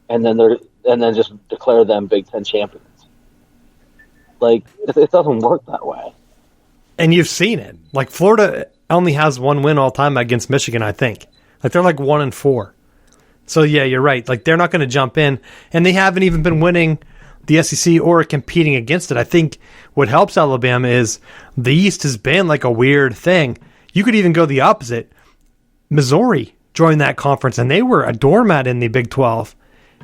and then just declare them Big Ten champions. Like, it doesn't work that way. And you've seen it. Like, Florida only has 1 win all time against Michigan, I think. Like, they're like 1-4. So, yeah, you're right. Like, they're not going to jump in. And they haven't even been winning the SEC or competing against it. I think what helps Alabama is the East has been like a weird thing. You could even go the opposite. Missouri joined that conference, and they were a doormat in the Big 12.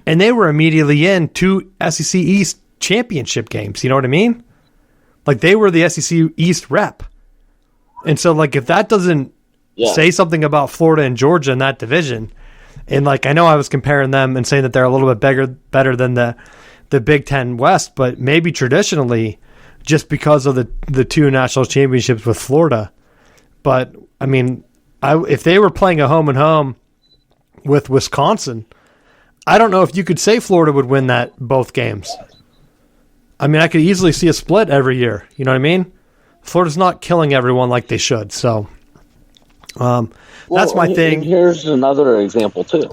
And they were immediately in 2 SEC East championship games. You know what I mean? Like, they were the SEC East rep. And so, like, if that doesn't say something about Florida and Georgia in that division, and, like, I know I was comparing them and saying that they're a little bit better than the Big Ten West, but maybe traditionally just because of the 2 national championships with Florida. But, I mean, if they were playing a home-and-home with Wisconsin, I don't know if you could say Florida would win both games. I mean, I could easily see a split every year. You know what I mean? Florida's not killing everyone like they should. So that's my thing. Here's another example, too.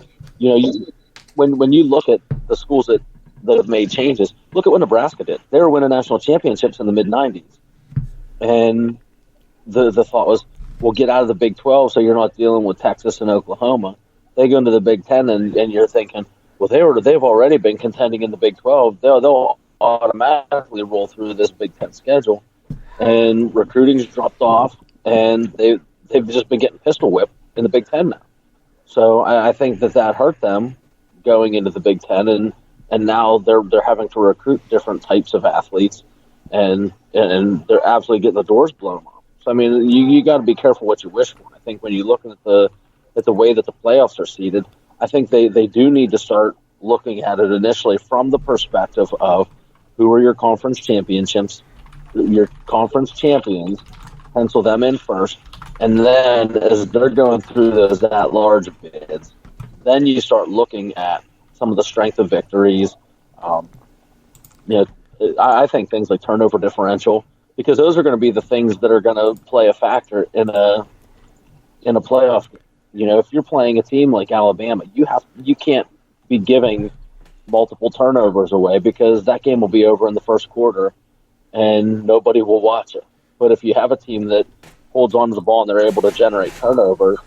When you look at the schools that have made changes, look at what Nebraska did. They were winning national championships in the mid-'90s. And the thought was, well, get out of the Big 12 so you're not dealing with Texas and Oklahoma. They go into the Big 10 and you're thinking, well, they've already been contending in the Big 12. They'll automatically roll through this Big 10 schedule. And recruiting's dropped off, and they've just been getting pistol whipped in the Big 10 now. So I think that hurt them going into the Big 10, and now they're having to recruit different types of athletes, and they're absolutely getting the doors blown off. So I mean, you got to be careful what you wish for. I think when you look at the way that the playoffs are seeded, I think they do need to start looking at it initially from the perspective of who are your conference champions, pencil them in first, and then as they're going through those at-large bids, then you start looking at some of the strength of victories. I think things like turnover differential, because those are going to be the things that are going to play a factor in a playoff. If you're playing a team like Alabama, you can't be giving multiple turnovers away because that game will be over in the first quarter and nobody will watch it. But if you have a team that holds on to the ball and they're able to generate turnovers,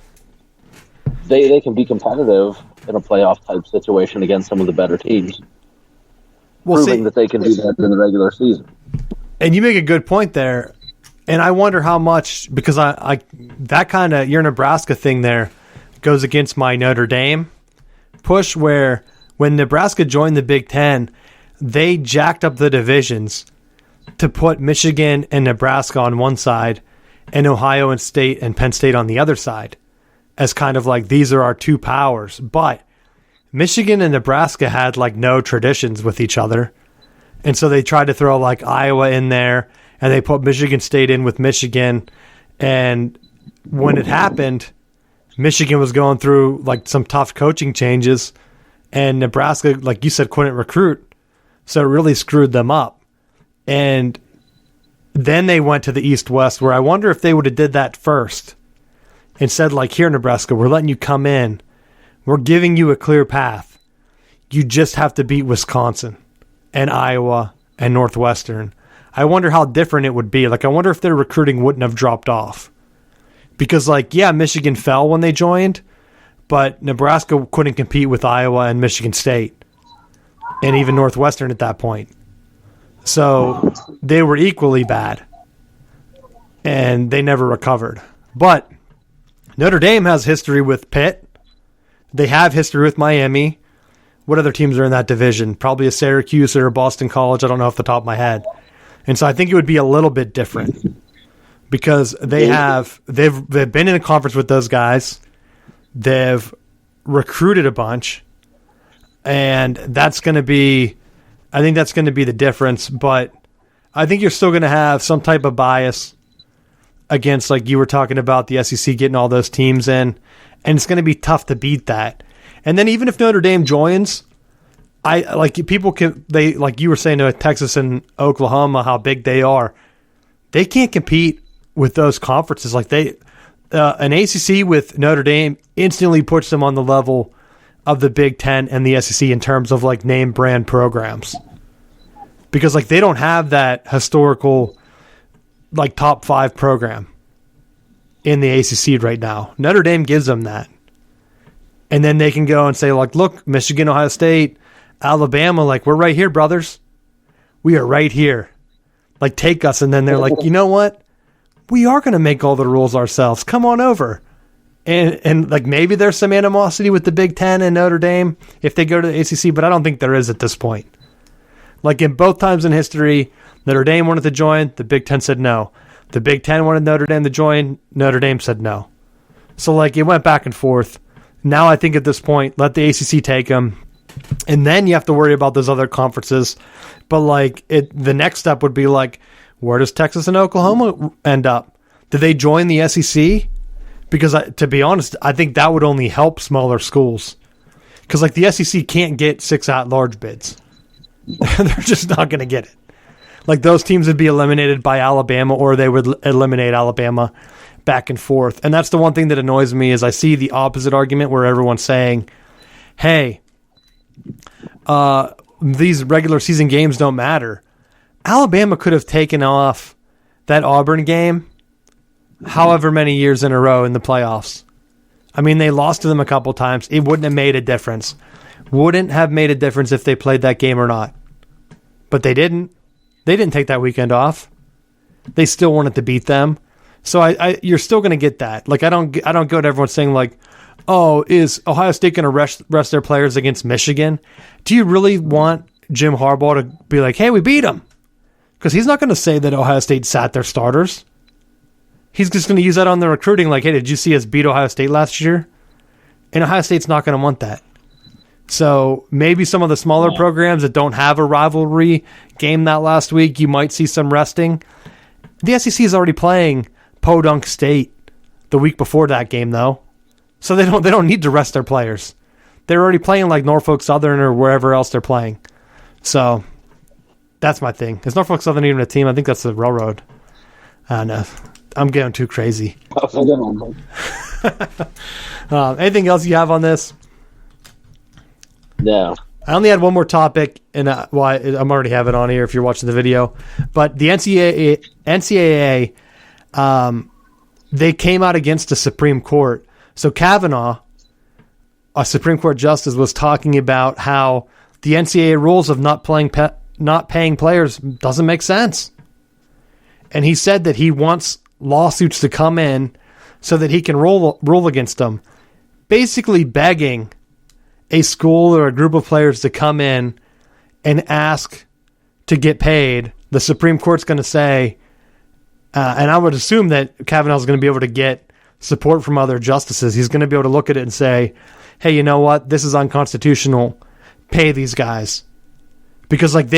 they can be competitive in a playoff type situation against some of the better teams, proving that they can do that in the regular season. And you make a good point there. And I wonder how much, because I that kind of your Nebraska thing there goes against my Notre Dame push, where when Nebraska joined the Big Ten, they jacked up the divisions to put Michigan and Nebraska on one side and Ohio and State and Penn State on the other side as kind of like, these are our 2 powers. But Michigan and Nebraska had like no traditions with each other. And so they tried to throw like Iowa in there, and they put Michigan State in with Michigan. And when it happened, Michigan was going through like some tough coaching changes, and Nebraska, like you said, couldn't recruit. So it really screwed them up. And then they went to the East-West, where I wonder if they would have did that first and said, like, here, Nebraska, we're letting you come in. We're giving you a clear path. You just have to beat Wisconsin and Iowa and Northwestern. I wonder how different it would be. Like, I wonder if their recruiting wouldn't have dropped off. Because, like, yeah, Michigan fell when they joined, but Nebraska couldn't compete with Iowa and Michigan State and even Northwestern at that point. So they were equally bad, and they never recovered. But Notre Dame has history with Pitt. They have history with Miami. What other teams are in that division? Probably a Syracuse or a Boston College. I don't know off the top of my head. And so I think it would be a little bit different because they've been in a conference with those guys. They've recruited a bunch, and I think that's going to be the difference. But I think you're still going to have some type of bias against, like you were talking about, the SEC getting all those teams in, and it's going to be tough to beat that. And then even if Notre Dame joins, like you were saying to Texas and Oklahoma, how big they are. They can't compete with those conferences. Like an ACC with Notre Dame instantly puts them on the level of the Big Ten and the SEC in terms of like name brand programs, because like they don't have that historical like top 5 program in the ACC right now. Notre Dame gives them that. And then they can go and say, like, look, Michigan, Ohio State, Alabama, like, we're right here, brothers. We are right here. Like, take us. And then they're like, you know what? We are going to make all the rules ourselves. Come on over. And like, maybe there's some animosity with the Big Ten and Notre Dame if they go to the ACC, but I don't think there is at this point. Like, in both times in history, Notre Dame wanted to join. The Big Ten said no. The Big Ten wanted Notre Dame to join. Notre Dame said no. So, like, it went back and forth. Now I think at this point, let the ACC take them, and then you have to worry about those other conferences. But like the next step would be like, where does Texas and Oklahoma end up? Do they join the SEC? Because to be honest, I think that would only help smaller schools. Because like the SEC can't get 6 at-large bids. They're just not going to get it. Like those teams would be eliminated by Alabama, or they would eliminate Alabama. Back and forth. And that's the one thing that annoys me is I see the opposite argument where everyone's saying, hey, these regular season games don't matter. Alabama could have taken off that Auburn game however many years in a row in the playoffs. I mean, they lost to them a couple times. It wouldn't have made a difference. Wouldn't have made a difference if they played that game or not. But they didn't. They didn't take that weekend off. They still wanted to beat them. So you're still going to get that. Like I don't go to everyone saying like, oh, is Ohio State going to rest their players against Michigan? Do you really want Jim Harbaugh to be like, hey, we beat them? Because he's not going to say that Ohio State sat their starters. He's just going to use that on the recruiting. Like, hey, did you see us beat Ohio State last year? And Ohio State's not going to want that. So maybe some of the smaller programs that don't have a rivalry game that last week, you might see some resting. The SEC is already playing Podunk State the week before that game, though, so they don't need to rest their players. They're already playing like Norfolk Southern or wherever else they're playing. So that's my thing. Is Norfolk Southern even a team? I think that's the railroad. I don't know. I'm getting too crazy. Anything else you have on this? No. I only had one more topic, and I'm already have it on here if you're watching the video. But the NCAA, they came out against the Supreme Court. So Kavanaugh, a Supreme Court justice, was talking about how the NCAA rules of not paying players doesn't make sense. And he said that he wants lawsuits to come in so that he can rule against them, basically begging a school or a group of players to come in and ask to get paid. The Supreme Court's going to say, and I would assume that Kavanaugh's going to be able to get support from other justices. He's going to be able to look at it and say, hey, you know what? This is unconstitutional. Pay these guys. Because like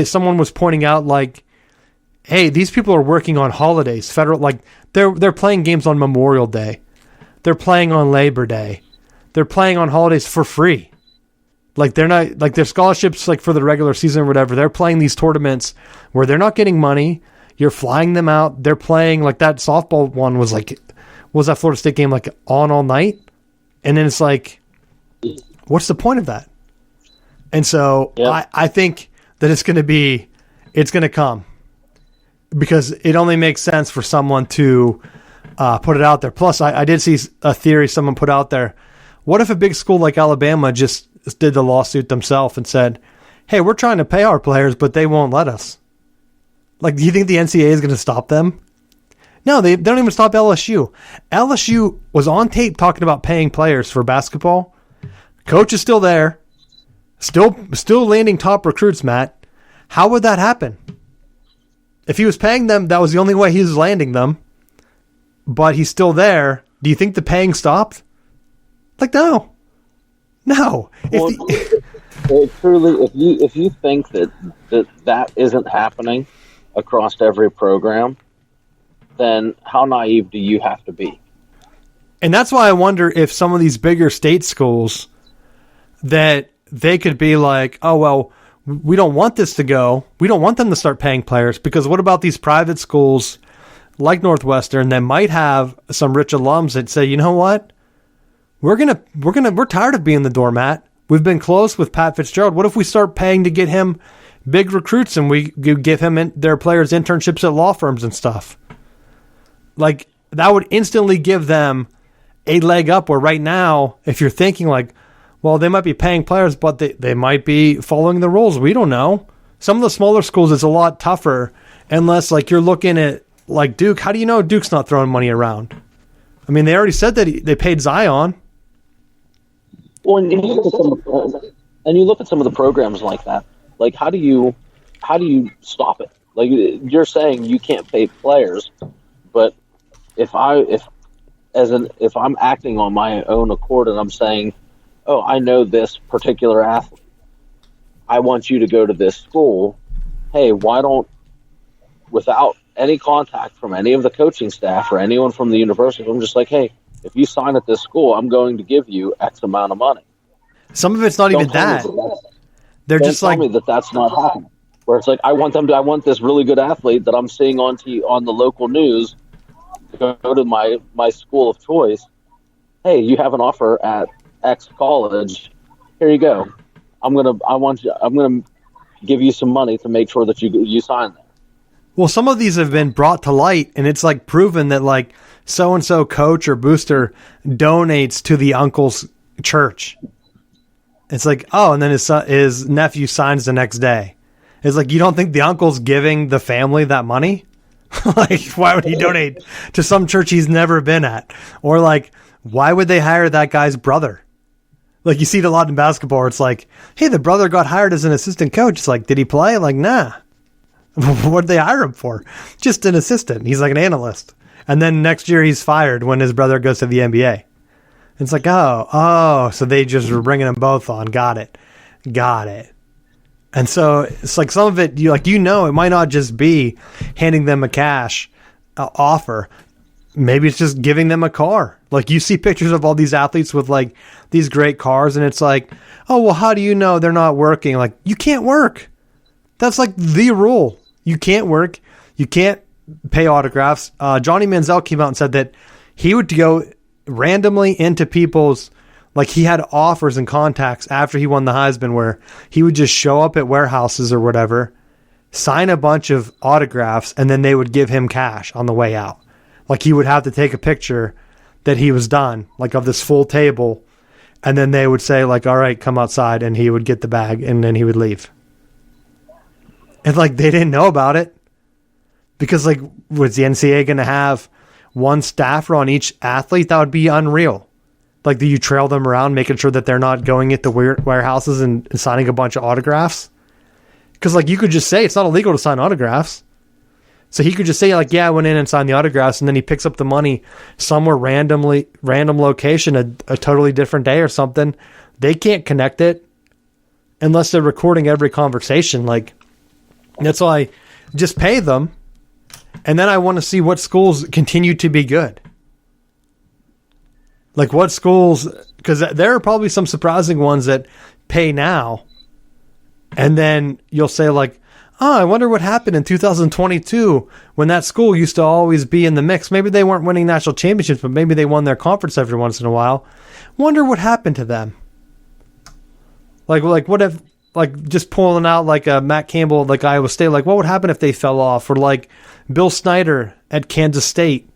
someone was pointing out like, hey, these people are working on holidays, federal, like they're playing games on Memorial Day. They're playing on Labor Day. They're playing on holidays for free. Like they're not like their scholarships like for the regular season or whatever. They're playing these tournaments where they're not getting money. You're flying them out. They're playing like that softball one was that Florida State game like on all night? And then it's like, what's the point of that? And so I think that it's going to come because it only makes sense for someone to put it out there. Plus, I did see a theory someone put out there. What if a big school like Alabama just did the lawsuit themselves and said, hey, we're trying to pay our players, but they won't let us? Like, do you think the NCAA is going to stop them? No, they don't even stop LSU. LSU was on tape talking about paying players for basketball. Coach is still there. Still landing top recruits, Matt. How would that happen? If he was paying them, that was the only way he was landing them. But he's still there. Do you think the paying stopped? Like, no. Well, truly, if you think that isn't happening across every program, then how naive do you have to be? And that's why I wonder if some of these bigger state schools that they could be like, oh, well, we don't want this to go. We don't want them to start paying players because what about these private schools like Northwestern that might have some rich alums that say, you know what? We're tired of being the doormat. We've been close with Pat Fitzgerald. What if we start paying to get him big recruits and we give him their players internships at law firms and stuff? Like, that would instantly give them a leg up where right now, if you're thinking like, well, they might be paying players, but they might be following the rules. We don't know. Some of the smaller schools, it's a lot tougher unless like you're looking at like Duke. How do you know Duke's not throwing money around? I mean, they already said that they paid Zion. Well, and you look at some of the programs like that. Like, how do you stop it? Like, you're saying you can't pay players, but if I'm acting on my own accord and I'm saying, oh, I know this particular athlete, I want you to go to this school. Hey, why don't, without any contact from any of the coaching staff or anyone from the university, I'm just like, hey, if you sign at this school, I'm going to give you X amount of money. Some of it's not even that. They're just like, tell me that's not happening. Where it's like, I want this really good athlete that I'm seeing on the local news to go to my school of choice. Hey, you have an offer at X college. Here you go. I'm gonna give you some money to make sure that you sign there. Well, some of these have been brought to light, and it's like proven that like so and so coach or booster donates to the uncle's church. It's like, oh, and then his nephew signs the next day. It's like, you don't think the uncle's giving the family that money? Like, why would he donate to some church he's never been at? Or like, why would they hire that guy's brother? Like, you see it a lot in basketball where it's like, hey, the brother got hired as an assistant coach. It's like, did he play? Like, nah. What did they hire him for? Just an assistant. He's like an analyst. And then next year he's fired when his brother goes to the NBA. It's like, oh, so they just were bringing them both on. Got it. And so it's like some of it, it might not just be handing them a cash offer. Maybe it's just giving them a car. Like, you see pictures of all these athletes with like these great cars, and it's like, oh, well, how do you know they're not working? Like, you can't work. That's like the rule. You can't work. You can't pay autographs. Johnny Manziel came out and said that he would go randomly into people's, like, he had offers and contacts after he won the Heisman where he would just show up at warehouses or whatever, sign a bunch of autographs, and then they would give him cash on the way out. Like, he would have to take a picture that he was done, like of this full table, and then they would say, like, all right, come outside, and he would get the bag, and then he would leave. And, like, they didn't know about it because, like, was the NCAA going to have one staffer on each athlete? That would be unreal. Like, do you trail them around, making sure that they're not going into warehouses and signing a bunch of autographs? Because, like, you could just say it's not illegal to sign autographs. So he could just say, like, yeah, I went in and signed the autographs, and then he picks up the money somewhere random location, a totally different day or something. They can't connect it unless they're recording every conversation. Like, that's why I just pay them, and then I want to see what schools continue to be good. Like, what schools, because there are probably some surprising ones that pay now, and then you'll say, like, oh, I wonder what happened in 2022 when that school used to always be in the mix. Maybe they weren't winning national championships, but maybe they won their conference every once in a while. Wonder what happened to them. Like what if, like, just pulling out like a Matt Campbell, like Iowa State, like what would happen if they fell off? Or like Bill Snyder at Kansas State,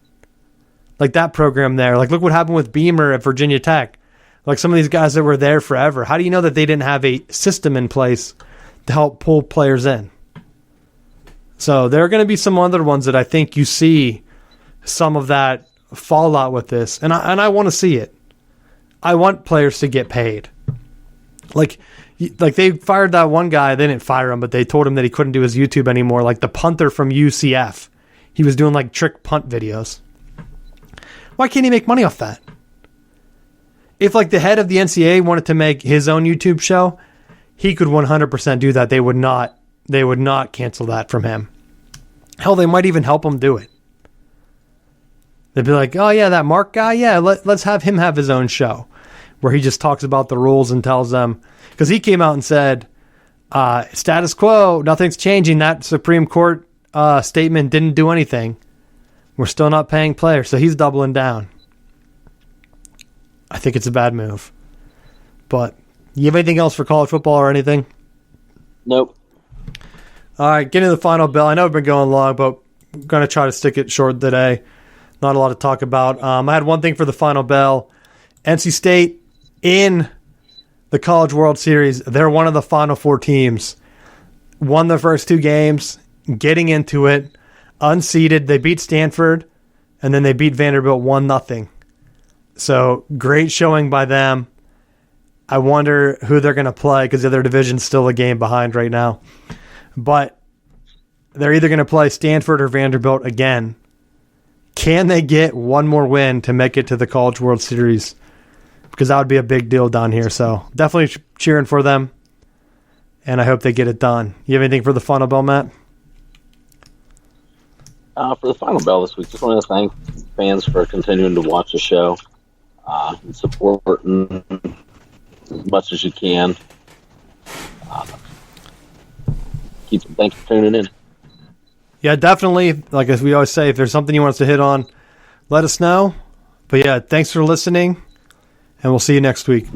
like that program there. Like, look what happened with Beamer at Virginia Tech. Like some of these guys that were there forever. How do you know that they didn't have a system in place to help pull players in? So there are going to be some other ones that I think you see some of that fallout with this, and I want to see it. I want players to get paid. Like they fired that one guy. They didn't fire him, but they told him that he couldn't do his YouTube anymore. Like the punter from UCF, he was doing like trick punt videos. Why can't he make money off that? If like the head of the NCAA wanted to make his own YouTube show, he could 100% do that. They would not cancel that from him. Hell, they might even help him do it. They'd be like, oh yeah, that Mark guy, yeah, let's have him have his own show where he just talks about the rules and tells them, because he came out and said, status quo, nothing's changing. That Supreme Court statement didn't do anything. We're still not paying players. So he's doubling down. I think it's a bad move. But you have anything else for college football or anything? Nope. All right, getting to the final bell. I know we've been going long, but I'm going to try to stick it short today. Not a lot to talk about. I had one thing for the final bell. NC State in the College World Series. They're one of the Final Four teams. Won the first two games, getting into it, unseeded. They beat Stanford, and then they beat Vanderbilt 1-0. So great showing by them. I wonder who they're going to play because the other division's still a game behind right now. But they're either going to play Stanford or Vanderbilt again. Can they get one more win to make it to the College World Series? Because that would be a big deal down here. So definitely cheering for them. And I hope they get it done. You have anything for the final bell, Matt? For the final bell this week, just want to thank fans for continuing to watch the show and supporting as much as you can. Thanks for tuning in. Yeah, definitely. Like as we always say, if there's something you want us to hit on, let us know. But yeah, thanks for listening, and we'll see you next week.